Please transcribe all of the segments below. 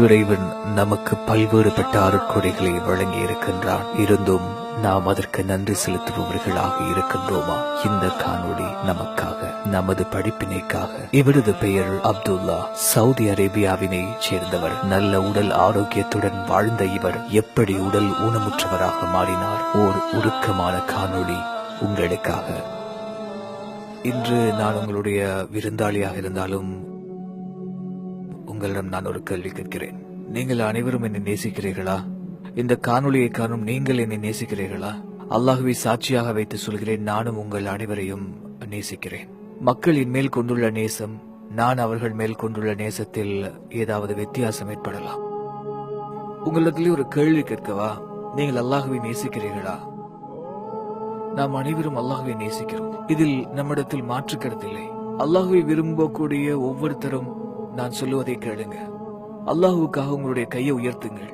இறைவன் நமக்கு பல்வேறுபட்ட அருட்கொடைகளை வழங்கி இருக்கின்றான். இருந்தும் நாம் அதற்கு நன்றி செலுத்துபவர்களாக இருக்கின்றோமா? இந்த காணொளி நமக்காக, நமது படிப்பினைக்காக. இவரது பெயர் அப்துல்லா. சவுதி அரேபியாவினை சேர்ந்தவர். நல்ல உடல் ஆரோக்கியத்துடன் வாழ்ந்த இவர் எப்படி உடல் ஊனமுற்றவராக மாறினார்? ஓர் உருக்கமான காணொளி உங்களுக்காக. இன்று நான் உங்களுடைய விருந்தாளியாக இருந்தாலும் உங்களிடம் நான் ஒரு கேள்வி கேட்கிறேன். நீங்கள் அனைவரும் என்னை நேசிக்கிறீர்களா? இந்த காணொளியை காணும் நீங்கள் என்னை நேசிக்கிறீர்களா? அல்லாஹ்வை சாட்சியாக வைத்து சொல்கிறேன், நானும் உங்கள் அனைவரையும் நேசிக்கிறேன். மக்கள் என் மேல் கொண்டுள்ள நேசம், நான் அவர்கள் மேல் கொண்டுள்ள நேசத்தில் ஏதாவது வித்தியாசம் ஏற்படலாம். உங்களிடத்திலே ஒரு கேள்வி கேட்கவா? நீங்கள் அல்லாஹ்வை நேசிக்கிறீர்களா? நாம் அனைவரும் அல்லாஹ்வை நேசிக்கிறோம். இதில் நம்மிடத்தில் மாற்று கருத்தில்லை. அல்லாஹ்வை விரும்பக்கூடிய ஒவ்வொருத்தரும் நான் சொல்லுவதை கேளுங்க. அல்லாஹுக்காக உங்களுடைய கையை உயர்த்துங்கள்.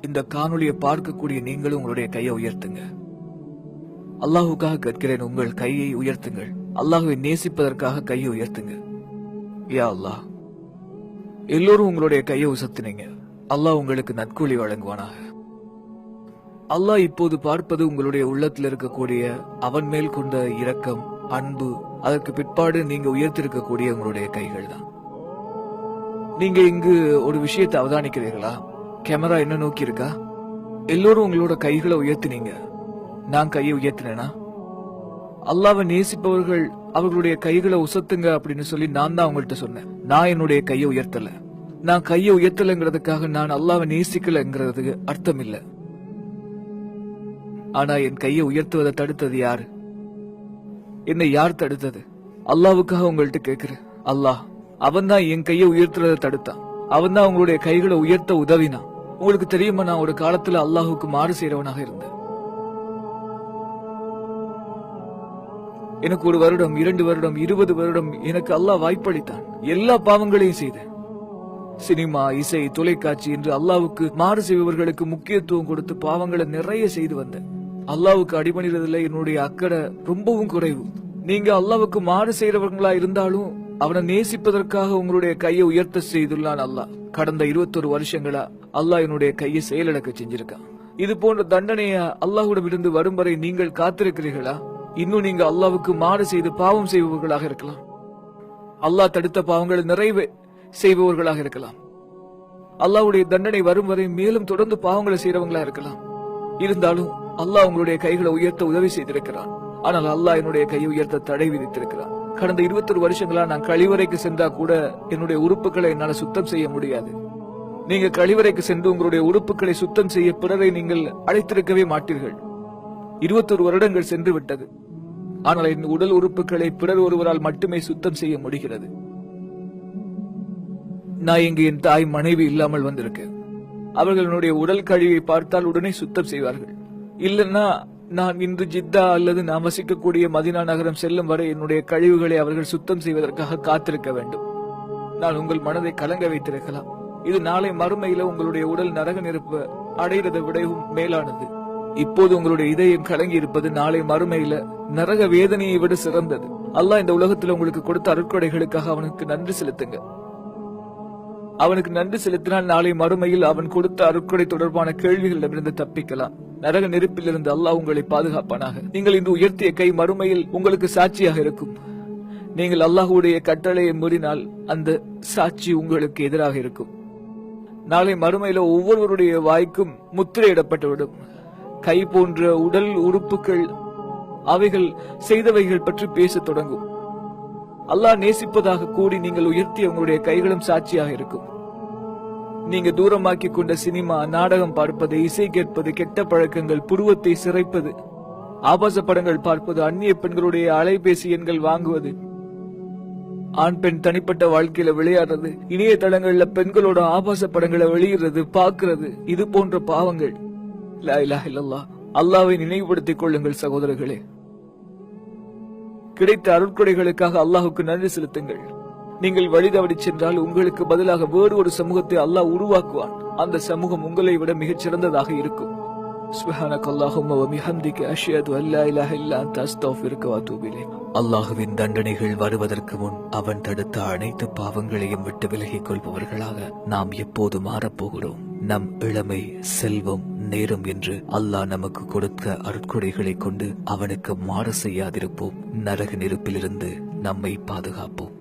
இந்த காணொளியை பார்க்கக்கூடிய நீங்களும் உங்களுடைய கையை உயர்த்துங்க. அல்லாஹுக்காக கேட்கிறேன், உங்கள் கையை உயர்த்துங்கள். அல்லாஹுவை நேசிப்பதற்காக கையை உயர்த்துங்க. யா அல்லாஹ், எல்லோரும் உங்களுடைய கையை உசத்தினீங்க. அல்லாஹ் உங்களுக்கு நற்கூலி வழங்குவானாக. அல்லாஹ் இப்போது பார்ப்பது உங்களுடைய உள்ளத்தில் இருக்கக்கூடிய அவன் மேல் கொண்ட இரக்கம், அன்பு, அதற்கு பிற்பாடு நீங்க உயர்த்திருக்கக்கூடிய உங்களுடைய கைகள் தான். நீங்க இங்கு ஒரு விஷயத்தை அவதானிக்கிறீர்களா? கேமரா என்ன நோக்கி இருக்கா? எல்லோரும் உங்களோட கைகளை உயர்த்தினீங்க. நான் கையை உயர்த்தினேனா? அல்லாஹ்வை நேசிப்பவர்கள் அவர்களுடைய கைகளை உசத்துங்க அப்படின்னு சொல்லி நான் தான் அவங்கள்ட்ட சொன்னேன். நான் என்னுடைய கையை உயர்த்தல. நான் கையை உயர்த்தலைங்கிறதுக்காக நான் அல்லாஹ்வை நேசிக்கலங்கிறதுக்கு அர்த்தம் இல்ல. ஆனா என் கையை உயர்த்துவதை தடுத்தது யாரு? என்னை யார் தடுத்தது? அல்லாஹ்வுக்காக உங்கள்ட்ட கேட்கிறேன். அல்லாஹ் அவன் தான் என் கையை உயர்த்துறதை தடுத்தான். அவன் தான் உங்களுடைய கைகளை உயர்த்த உதவினான். உங்களுக்கு தெரியுமா, நான் ஒரு காலத்துல அல்லாஹுக்கு மாறு செய்யறவனாக இருந்தேன். எனக்கு 1 வருடம், 2 வருடம், 20 வருடம் எனக்கு அல்லாஹ் வாய்ப்பளித்தான். எல்லா பாவங்களையும் செய்தேன். சினிமா, இசை, தொலைக்காட்சி என்று அல்லாஹ்வுக்கு மாறு செய்பவர்களுக்கு முக்கியத்துவம் கொடுத்து பாவங்களை நிறைய செய்து வந்தேன். அல்லாஹ்வுக்கு அடிபணிறதுல என்னுடைய அக்கறை ரொம்பவும் குறைவு. நீங்க அல்லாஹ்வுக்கு மாறு செய்யறவங்களா இருந்தாலும் அவனை நேசிப்பதற்காக உங்களுடைய கையை உயர்த்த செய்துள்ளான் அல்லாஹ். கடந்த 21 வருஷங்களா அல்லாஹ் என்னுடைய கையை செயலிழக்க செஞ்சிருக்கான். இது போன்ற தண்டனைய அல்லாஹ்விடம் இருந்து வரும் வரை நீங்கள் காத்திருக்கிறீர்களா? இன்னும் நீங்க அல்லாஹ்வுக்கு மாறு செய்து பாவம் செய்பவர்களாக இருக்கலாம். அல்லாஹ் தடுத்த பாவங்களை நிறைவே செய்பவர்களாக இருக்கலாம். அல்லாஹ்வுடைய தண்டனை வரும் வரை மேலும் தொடர்ந்து பாவங்களை செய்யறவங்களா இருக்கலாம். இருந்தாலும் அல்லாஹ் உங்களுடைய கைகளை உயர்த்த உதவி செய்திருக்கிறான். ஆனால் அல்லாஹ் என்னுடைய கையை உயர்த்த தடை விதித்திருக்கிறான். கடந்த 21 வருஷங்களா நான் கழிவறைக்கு சென்றா கூட என்னுடைய உறுப்புகளை என்னால சுத்தம் செய்ய முடியாது. நீங்க கழிவறைக்கு சென்று உங்களுடைய உறுப்புகளை சுத்தம் செய்ய பிறரை நீங்கள் அழைத்திருக்கவே மாட்டீர்கள். 21 வருடங்கள் சென்று விட்டது. ஆனால் என் உடல் உறுப்புகளை பிறர் ஒருவரால் மட்டுமே சுத்தம் செய்ய முடிகிறது. நான் இங்கு என் தாய், மனைவி இல்லாமல் வந்திருக்கேன். அவர்கள் என்னுடைய உடல் கழிவை பார்த்தால் உடனே சுத்தம் செய்வார்கள். இல்லைன்னா நான் இன்று ஜித்தா அல்லது நான் வசிக்கக்கூடிய மதினா நகரம் செல்லும் வரை என்னுடைய கழிவுகளை அவர்கள் சுத்தம் செய்வதற்காக காத்திருக்க வேண்டும். நான் உங்கள் மனதை கலங்க வைத்திருக்கலாம். இது நாளை மறுமையில உங்களுடைய உடல் நரக நெருப்பு அடைகிறதை விடவும் மேலானது. இப்போது உங்களுடைய இதயம் கலங்கி இருப்பது நாளை மறுமையில நரக வேதனையை விட சிறந்தது. அல்லாஹ் இந்த உலகத்தில் உங்களுக்கு கொடுத்த அருட்கொடைகளுக்காக அவனுக்கு நன்றி செலுத்துங்க. அவனுக்கு நன்றி செலுத்தினால் நாளை மறுமையில் அவன் கொடுத்த அருட்கொடை தொடர்பான கேள்விகளிடமிருந்து தப்பிக்கலாம். நரக நெருப்பிலிருந்து அல்லாஹ் உங்களை பாதுகாப்பானாக. நீங்கள் இன்று உயர்த்திய கை மறுமையில் உங்களுக்கு சாட்சியாக இருக்கும். நீங்கள் அல்லாஹ்வுடைய கட்டளையை மீறினால் அந்த சாட்சி உங்களுக்கு எதிராக இருக்கும். நாளை மறுமையில ஒவ்வொருவருடைய வாய்க்கும் முத்திரையிடப்பட்டுவிடும். கை போன்ற உடல் உறுப்புகள் அவைகள் செய்தவைகள் பற்றி பேச தொடங்கும். அல்லாஹ் நேசிப்பதாக கூடி நீங்கள் உயர்த்திய உங்களுடைய கைகளும் சாட்சியாக இருக்கும். நீங்க தூரமாக்கி கொண்ட சினிமா, நாடகம் பார்ப்பது, இசை கேட்பது, கெட்ட பழக்கங்கள், புருவத்தை சிரைப்பது, ஆபாச படங்கள் பார்ப்பது, அந்நிய பெண்களுடைய அலைபேசி எண்கள் வாங்குவது, ஆண் பெண் தனிப்பட்ட வாழ்க்கையில விளையாடுறது, இணையதளங்கள்ல பெண்களோட ஆபாச படங்களை வெளியிடுறது, பார்க்கிறது, இது போன்ற பாவங்கள். லா இலாஹ இல்லல்லாஹ். அல்லாஹ்வை நினைவுபடுத்திக் கொள்ளுங்கள் சகோதரர்களே. கிடைத்த அருட்கொடைகளுக்காக அல்லாஹுக்கு நன்றி செலுத்துங்கள். நீங்கள் வழி தவறி சென்றால் உங்களுக்கு பதிலாக வேறு ஒரு சமூகத்தை அல்லாஹ் உருவாக்குவான். அந்த சமூகம் உங்களை விட மிகச் சிறந்ததாக இருக்கும். சுப்ஹானக்கல்லாஹும்ம வ பிஹம்திக அஷ்ஹது அன் லா இலாஹா இல்லா அன்த அஸ்தக்ஃபிருக வ அத்தூபு இலைக். அல்லாஹுவின் தண்டனைகள் வருவதற்கு முன் அவன் தடுத்த அனைத்து பாவங்களையும் விட்டு விலகிக் கொள்பவர்களாக நாம் எப்போது மாறப்போகிறோம்? நம் இளமை, செல்வம், நேரம் என்று அல்லாஹ் நமக்கு கொடுத்த அருட்கொடைகளை கொண்டு அவனுக்கு மாறு செய்யாதிருப்போம். நரக நெருப்பிலிருந்து நம்மை பாதுகாப்போம்.